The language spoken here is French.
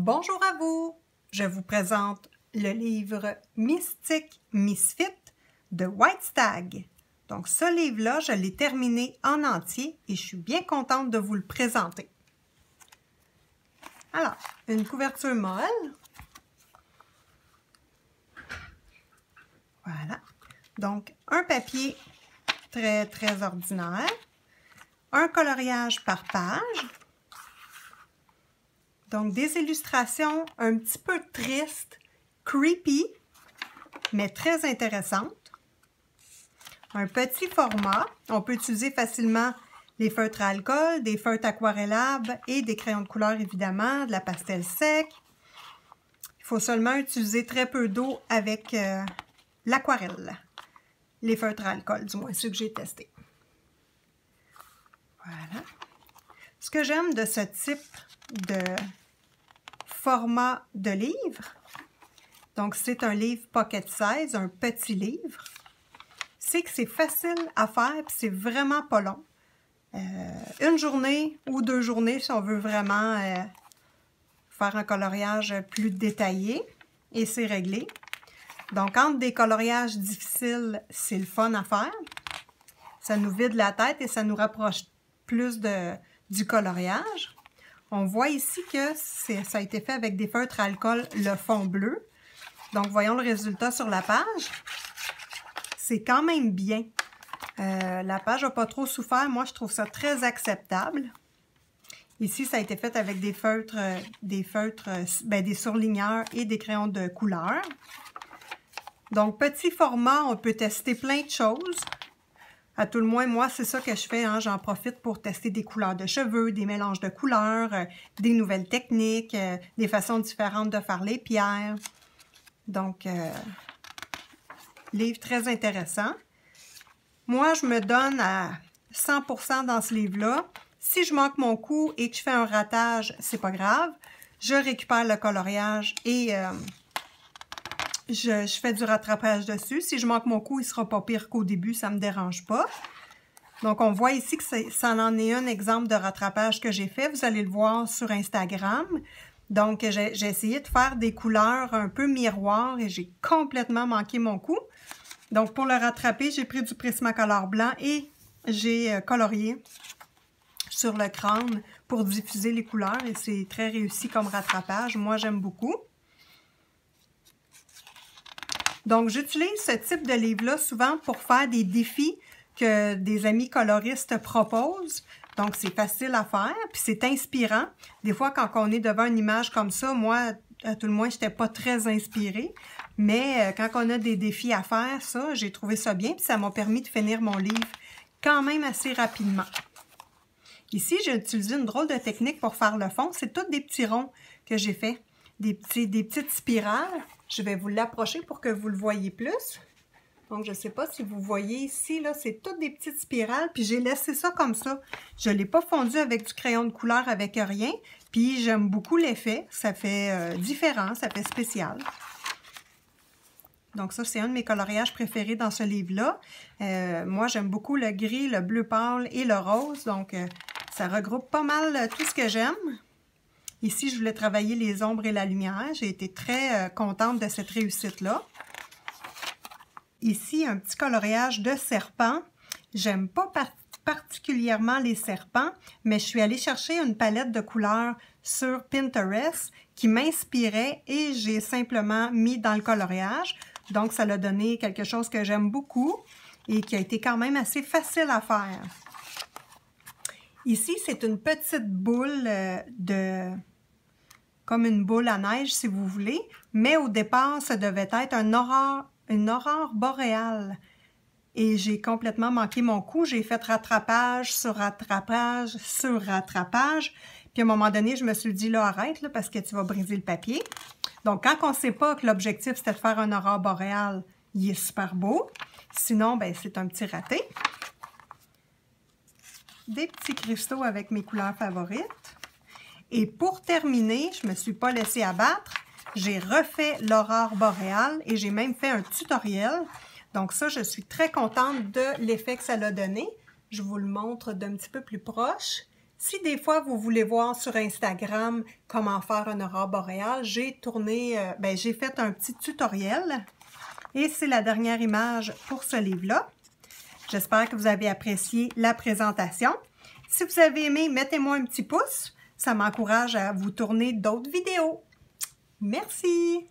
Bonjour à vous! Je vous présente le livre Mystique Misfit de White Stag. Donc ce livre-là, je l'ai terminé en entier et je suis bien contente de vous le présenter. Alors, une couverture molle. Voilà. Donc, un papier très ordinaire. Un coloriage par page. Donc, des illustrations un petit peu tristes, creepy, mais très intéressantes. Un petit format. On peut utiliser facilement les feutres à alcool, des feutres aquarellables et des crayons de couleur, évidemment, de la pastel sec. Il faut seulement utiliser très peu d'eau avec l'aquarelle. Les feutres à alcool, du moins ceux que j'ai testés. Voilà. Ce que j'aime de ce type de format de livre, donc c'est un livre pocket size, un petit livre, c'est que c'est facile à faire et c'est vraiment pas long. Une journée ou 2 journées si on veut vraiment faire un coloriage plus détaillé et c'est réglé. Donc entre des coloriages difficiles, c'est le fun à faire. Ça nous vide la tête et ça nous rapproche plus du coloriage. On voit ici que ça a été fait avec des feutres à alcool, le fond bleu. Donc, voyons le résultat sur la page. C'est quand même bien. La page n'a pas trop souffert. Moi, je trouve ça très acceptable. Ici, ça a été fait avec des feutres, des surligneurs et des crayons de couleur. Donc, petit format, on peut tester plein de choses. À tout le moins, moi, c'est ça que je fais. Hein. J'en profite pour tester des couleurs de cheveux, des mélanges de couleurs, des nouvelles techniques, des façons différentes de faire les pierres. Donc, livre très intéressant. Moi, je me donne à 100% dans ce livre-là. Si je manque mon coup et que je fais un ratage, c'est pas grave. Je récupère le coloriage et je fais du rattrapage dessus. Si je manque mon coup, il ne sera pas pire qu'au début, ça ne me dérange pas. Donc, on voit ici que ça en est un exemple de rattrapage que j'ai fait. Vous allez le voir sur Instagram. Donc, j'ai essayé de faire des couleurs un peu miroirs et j'ai complètement manqué mon coup. Donc, pour le rattraper, j'ai pris du Prismacolor blanc et j'ai colorié sur le crâne pour diffuser les couleurs et c'est très réussi comme rattrapage. Moi, j'aime beaucoup. Donc, j'utilise ce type de livre-là souvent pour faire des défis que des amis coloristes proposent. Donc, c'est facile à faire, puis c'est inspirant. Des fois, quand on est devant une image comme ça, moi, à tout le moins, je n'étais pas très inspirée. Mais quand on a des défis à faire, ça, j'ai trouvé ça bien, puis ça m'a permis de finir mon livre quand même assez rapidement. Ici, j'ai utilisé une drôle de technique pour faire le fond. C'est tous des petits ronds que j'ai fait, des petites spirales. Je vais vous l'approcher pour que vous le voyez plus. Donc, je ne sais pas si vous voyez ici, là, c'est toutes des petites spirales. Puis, j'ai laissé ça comme ça. Je ne l'ai pas fondu avec du crayon de couleur, avec rien. Puis, j'aime beaucoup l'effet. Ça fait différent, ça fait spécial. Donc, ça, c'est un de mes coloriages préférés dans ce livre-là. Moi, j'aime beaucoup le gris, le bleu pâle et le rose. Donc, ça regroupe pas mal tout ce que j'aime. Ici, je voulais travailler les ombres et la lumière. J'ai été très contente de cette réussite-là. Ici, un petit coloriage de serpent. J'aime pas particulièrement les serpents, mais je suis allée chercher une palette de couleurs sur Pinterest qui m'inspirait et j'ai simplement mis dans le coloriage. Donc, ça l'a donné quelque chose que j'aime beaucoup et qui a été quand même assez facile à faire. Ici, c'est une petite boule comme une boule à neige, si vous voulez. Mais au départ, ça devait être une aurore boréale. Et j'ai complètement manqué mon coup. J'ai fait rattrapage sur rattrapage sur rattrapage. Puis à un moment donné, je me suis dit, là, arrête, là, parce que tu vas briser le papier. Donc, quand on ne sait pas que l'objectif, c'était de faire une aurore boréale, il est super beau. Sinon, ben, c'est un petit raté. Des petits cristaux avec mes couleurs favorites. Et pour terminer, je ne me suis pas laissée abattre. J'ai refait l'aurore boréale et j'ai même fait un tutoriel. Donc ça, je suis très contente de l'effet que ça l'a donné. Je vous le montre d'un petit peu plus proche. Si des fois vous voulez voir sur Instagram comment faire une aurore boréale, j'ai fait un petit tutoriel et c'est la dernière image pour ce livre-là. J'espère que vous avez apprécié la présentation. Si vous avez aimé, mettez-moi un petit pouce. Ça m'encourage à vous tourner d'autres vidéos. Merci!